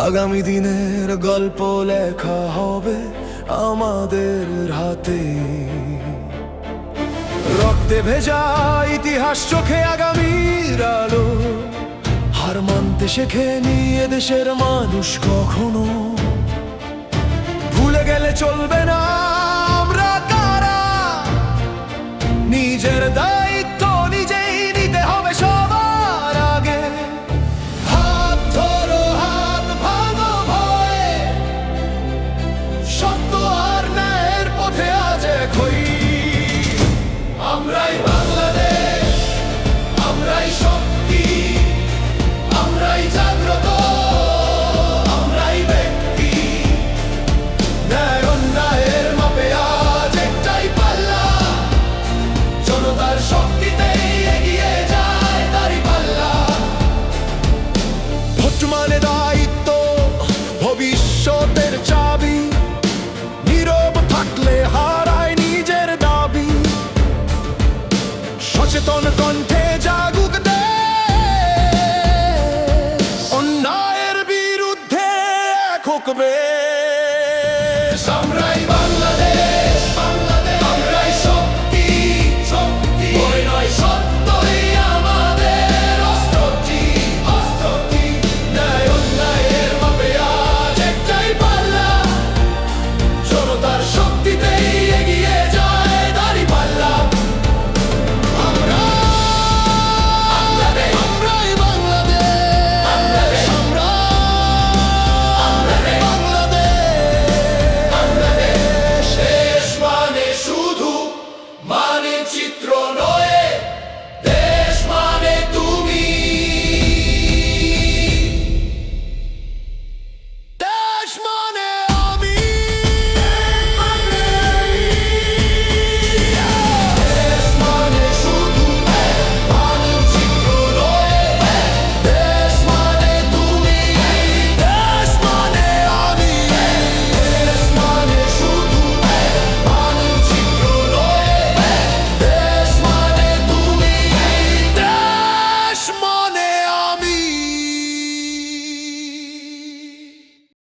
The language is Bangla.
আগামী দিনের গল্প লেখা হবে আমাদের হাতে। রক্তে ভেজা ইতিহাস চোখে আগামীর আলো, হার মানতে শেখেনি এদেশের মানুষ কখনো। ভুলে গেলে চলবে না আমরা কারা, নিজের দায়িত্ব নিজেই নিতে হবে সবার আগে। হাত ধরো, হাত ভাঙো ভয়ে, সত্য আর ন্যায়ের পথে আজ এক হই। আমরাই বাংলাদেশ, আমরাই শক্তি, আমরাই জাগ্রত, আমরাই ব্যক্তি। ন্যায় অন্যায়ের মাপে আজ একটাই পাল্লা, জনতার শক্তিতেই এগিয়ে যায় তারই পাল্লা। ভোট মানে দায়িত্ব, ভবিষ্যতের চাবি, নীরব থাকলে হারায় নিজের দাবি। সচেতন কণ্ঠে জাগুক দেশ, অন্যায়ের বিরুদ্ধে এক হোক বেশ। আমরাই বাংলাদেশ।